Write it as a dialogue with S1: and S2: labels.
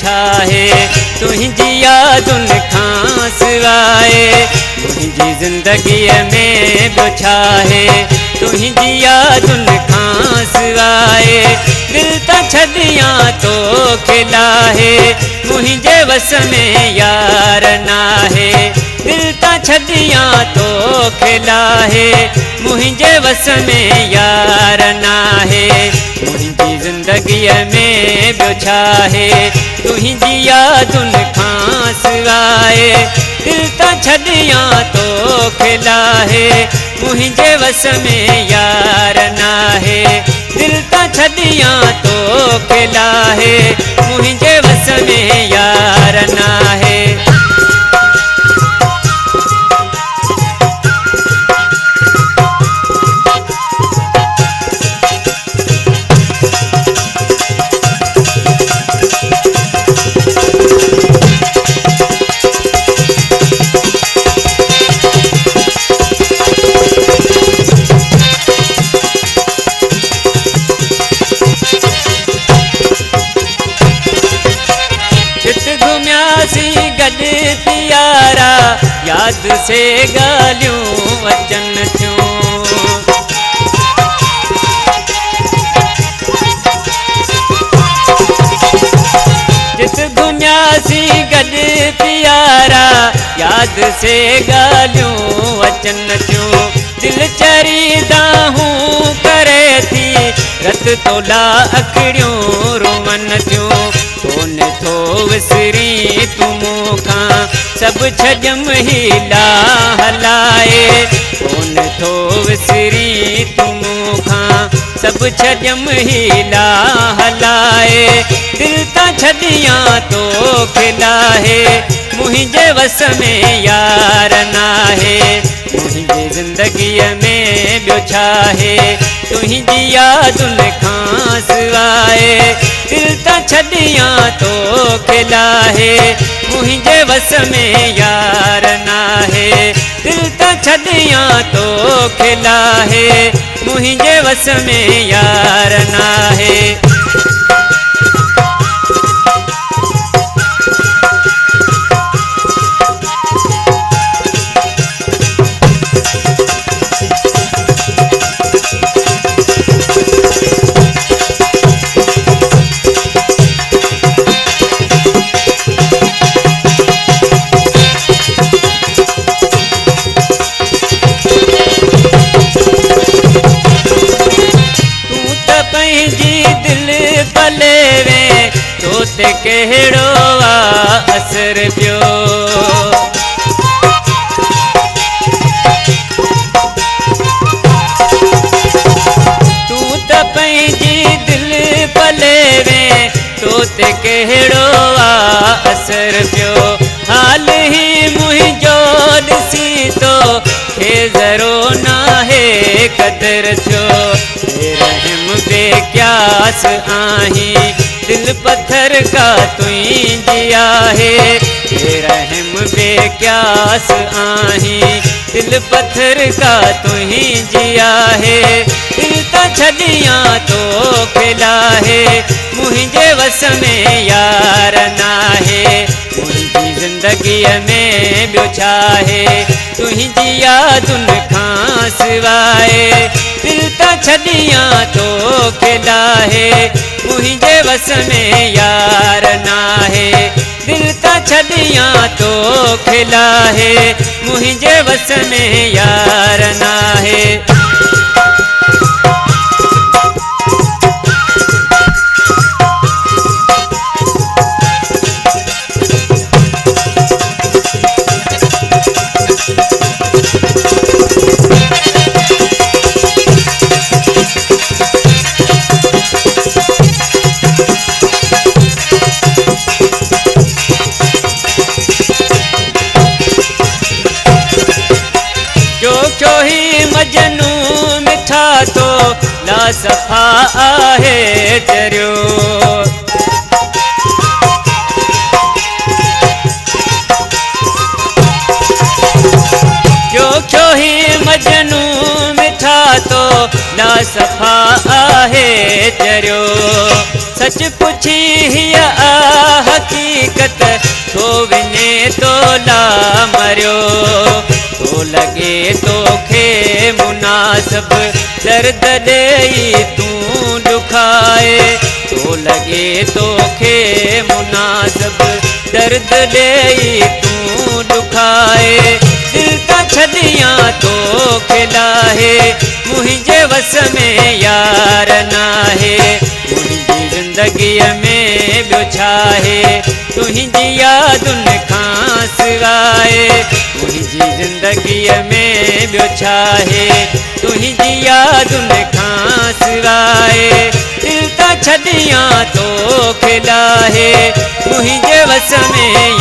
S1: छाहे तुझी यादुनि खां सवाइ मुंहिंजी ज़िंदगीअ में ॿियो छाहे तुझी यादुनि खां सवाइ दिल त छॾियां तो खिलाहे मुंहिंजे वस में यार नाहे दिल त छॾियां तो खिलाहे मुंहिंजे वस में यार नाहे मुंहिंजी ज़िंदगीअ में ॿियो छाहे तुझी यादुनि खां सवाइ दिल त छॾियां तो खिलाहे मुंहिंजे वस में यार नाहे दिल त छॾियां तो खिलाहे मुंहिंजे वस में यार नाहे गॾु प्यारा याद से ॻाल्हियूं अचनि थियूं जित घुमियासीं गॾु प्यारा याद से ॻाल्हियूं अचनि थियूं दिल चरीदा हूं करे थी रत तोला अखड़ियूं रुमनि थियूं कोन थो विसरी तूं मूंखां सभु छॾियमि हीला हलाए कोन थो विसरी तूं मूंखां सभु छॾियमि हीला हलाए दिल त छॾियां तो खिलाहे मुंहिंजे वस में यार नाहे मुंहिंजी ज़िंदगीअ में ॿियो छाहे तुझी यादुनि खां सवाइ दिल त छॾियां तो खिलाहे मुंहिंजे वस में यार नाहे दिल त छॾियां तो खिलाहे मुंहिंजे वस में यार नाहे तोते कहिड़ो असर पियो तूं त पंहिंजी दिलि पलेवे तोते कहिड़ो असर पियो हाल ई मुंहिंजो ॾिसी तो खे ज़रो नाहे क़दुरु थियो रहम बेक्यास आहीं दिल पत्थर का तुझी आहे रहम बेक्यास आहीं दिल पत्थर का तुझी आहे दिल त छॾियां तो खिलाहे मुंहिंजे वस में यार नाहे मुंहिंजी ज़िंदगीअ में ॿियो छाहे तुझी यादुनि खां सवाइ दिल त छॾियां तो खिलाहे मुंहिंजे वस में यार नाहे दिल त छॾियां तो खिलाहे मुंहिंजे वस में यार नाहे मजनू मिठा तो ला सफ़ा आहे चरियो जो क्यों ही मजनू मिठा तो ला सफ़ा आहे चरियो सच पुछी हिय आह तोला मरियो तो लगे तोखे मुनासिब दर्द ॾेई तूं ॾुखाए तो लगे तोखे मुनासिब दर्द ॾेई तूं ॾुखाए दिल तां छॾियां तोखे लाहे मुंहिंजे वस में यार नाहे मुंहिंजी ज़िंदगीअ में ॿियो छा आहे तुंहिंजी यादुनि खां सवाइ मुंहिंजी ज़िंदगीअ में ॿियो छा आहे तुंहिंजी यादुनि खां सवाइ दिल तां छॾियां तोखे लाहे मुंहिंजे वस में